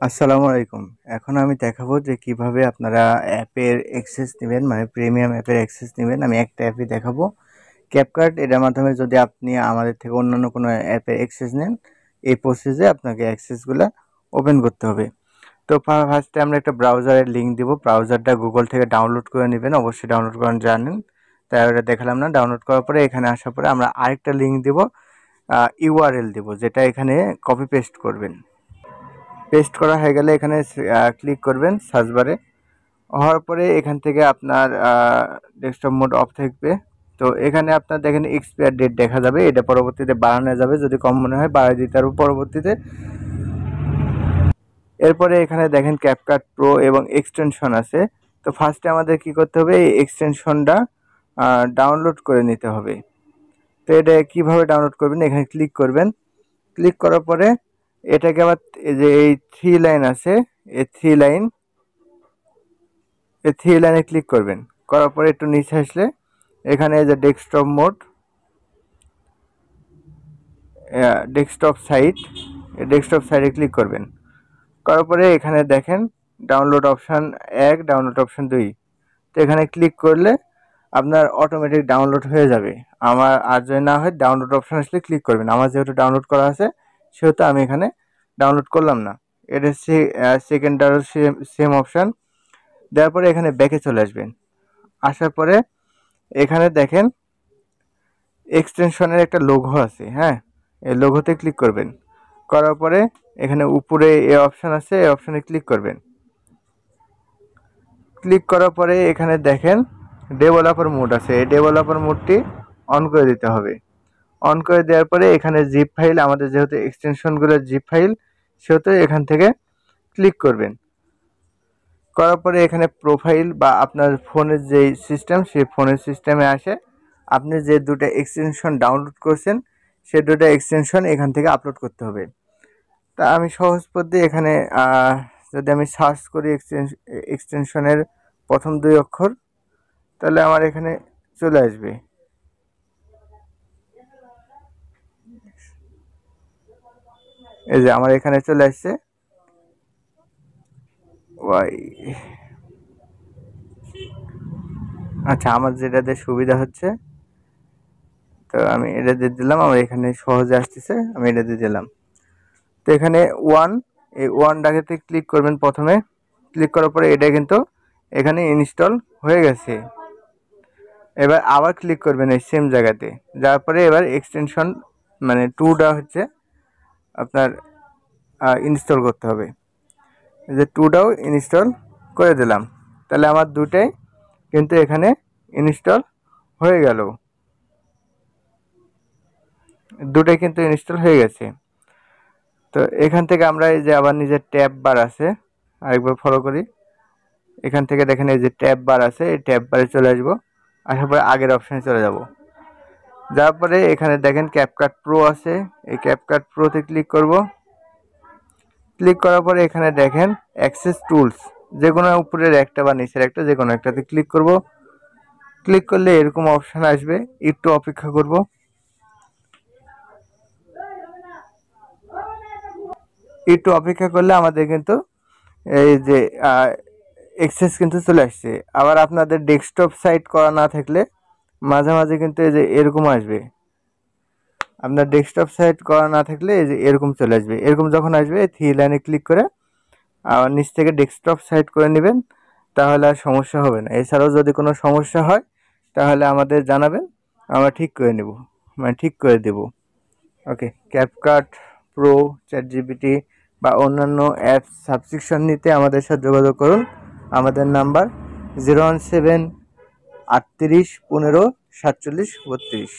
আসসালামু আলাইকুম। এখন আমি দেখাবো যে কিভাবে আপনারা অ্যাপের অ্যাক্সেস নিবেন, মানে প্রিমিয়াম অ্যাপের অ্যাক্সেস নিবেন। আমি একটা অ্যাপই দেখাবো, ক্যাপকাট। এটার মাধ্যমে যদি আপনি আমাদের থেকে অন্যান্য কোনো অ্যাপের অ্যাক্সেস নেন, এই প্রসেসে আপনাকে অ্যাক্সেসগুলো ওপেন করতে হবে। তো ফার্স্টে আমরা একটা ব্রাউজারের লিঙ্ক দিব। ব্রাউজারটা গুগল থেকে ডাউনলোড করে নেবেন, অবশ্যই ডাউনলোড করেন জানেন, তাই ওটা দেখালাম না। ডাউনলোড করার পরে এখানে আসার পরে আমরা আরেকটা লিঙ্ক দিব, ইউআরএল দিব, যেটা এখানে কপি পেস্ট করবেন। পেস্ট করা হয়ে গেলে এখানে ক্লিক করবেন সার্চ বারে। হওয়ার পরে এখান থেকে আপনার ডেস্কটপ মোড অফ থাকবে। তো এখানে আপনার দেখেন এক্সপায়ার ডেট দেখা যাবে, এটা পরবর্তীতে বাড়ানো যাবে, যদি কম মনে হয় বাড়াই দিতে পারবো পরবর্তীতে। এরপরে এখানে দেখেন ক্যাপকাট প্রো এবং এক্সটেনশন আছে। তো ফার্স্টে আমাদের কি করতে হবে, এই এক্সটেনশনটা ডাউনলোড করে নিতে হবে। তো এটা কিভাবে ডাউনলোড করবেন, এখানে ক্লিক করবেন। ক্লিক করার পরে এটাকে আবার এই থ্রি লাইন আছে, এই থ্রি লাইনে ক্লিক করবেন। করার পরে একটু নিচে আসলে এখানে যে ডেস্কটপ সাইটে ক্লিক করবেন। করার পরে এখানে দেখেন ডাউনলোড অপশান 1, ডাউনলোড অপশান 2। তো এখানে ক্লিক করলে আপনার অটোমেটিক ডাউনলোড হয়ে যাবে। আমার আর যদি না হয় ডাউনলোড অপশান আসলে ক্লিক করবেন। আমার যেহেতু ডাউনলোড করা আছে সেহেতু আমি এখানে ডাউনলোড করলাম না। এটা সেকেন্ডারও সেম অপশান। দেওয়ার পরে এখানে ব্যাকে চলে আসবেন। আসার পরে এখানে দেখেন এক্সটেনশনের একটা লোগো আছে, হ্যাঁ, এই লোগোতে ক্লিক করবেন। করার পরে এখানে উপরে এই অপশান আছে, এই অপশানে ক্লিক করবেন। ক্লিক করার পরে এখানে দেখেন ডেভেলপার মোড আছে, এই ডেভেলপার মোডটি অন করে দিতে হবে। অন করে দেওয়ার পরে এখানে জিপ ফাইল, আমাদের যেহেতু এক্সটেনশনগুলো জিপ ফাইল, সেহেতু এখান থেকে ক্লিক করবেন। করার পরে এখানে প্রোফাইল বা আপনার ফোনের যেই সিস্টেম, সেই ফোনের সিস্টেমে আসে আপনি যে দুটো এক্সটেনশন ডাউনলোড করছেন সে দুটো এক্সটেনশন এখান থেকে আপলোড করতে হবে। তা আমি সহজ পদ্ধতি এখানে যদি আমি সার্চ করি এক্সটেনশনের প্রথম 2 অক্ষর, তাহলে আমার এখানে চলে আসবে। এই যে আমার এখানে চলে আসছে ওয়াই। আচ্ছা, আমার যেটাতে সুবিধা হচ্ছে, তো আমি এটা দিয়ে দিলাম। আমার এখানে সহজে আসতেছে, আমি এটা দিয়ে দিলাম। তো এখানে এই ওয়ানটাকে ক্লিক করবেন প্রথমে। ক্লিক করার পরে এটা কিন্তু এখানে ইনস্টল হয়ে গেছে। এবার আবার ক্লিক করবেন এই সেম জায়গাতে, যার পরে এবার এক্সটেনশন মানে 2টা হচ্ছে আপনার ইনস্টল করতে হবে। এই যে 2টাও ইনস্টল করে দিলাম, তাহলে আমার দুটাই কিন্তু এখানে ইনস্টল হয়ে গেল, দুটাই কিন্তু ইনস্টল হয়ে গেছে। তো এখান থেকে আমরা এই যে আবার নিজের ট্যাব বার আছে, আরেকবার ফলো করি। এখান থেকে দেখেন এই যে ট্যাব বার আছে, এই ট্যাব বারে চলে আসবো। আসার পরে আগের অপশানে চলে যাব। যাওয়ার পরে এখানে দেখেন ক্যাপকাট প্রো আছে, এই ক্যাপকাট প্রোতে ক্লিক করব। ক্লিক করার পরে এখানে দেখেন অ্যাক্সেস টুলস, যে কোনো উপরের একটা বা নিচের একটা, যে কোনো একটাতে ক্লিক করব। ক্লিক করলে এরকম অপশান আসবে, একটু অপেক্ষা করব। একটু অপেক্ষা করলে আমাদের কিন্তু এই যে এক্সেস কিন্তু চলে আসছে। আবার আপনাদের ডেস্কটপ সাইট করা না থাকলে মাঝে মাঝে কিন্তু এই যে এরকম আসবে। আপনার ডেস্কটপ সাইট করা না থাকলে এই যে এরকম চলে আসবে। এরকম যখন আসবে থ্রি লাইনে ক্লিক করে আবার নিচ থেকে ডেস্কটপ সাইট করে নেবেন, তাহলে আর সমস্যা হবে না। এছাড়াও যদি কোনো সমস্যা হয় তাহলে আমাদের জানাবেন, আমরা ঠিক করে নেব, মানে ঠিক করে দেব। ওকে, ক্যাপকাট প্রো, চ্যাটজিপিটি বা অন্যান্য অ্যাপস সাবস্ক্রিপশন নিতে আমাদের সাথে যোগাযোগ করুন। আমাদের নাম্বার 017 38 15 47 32।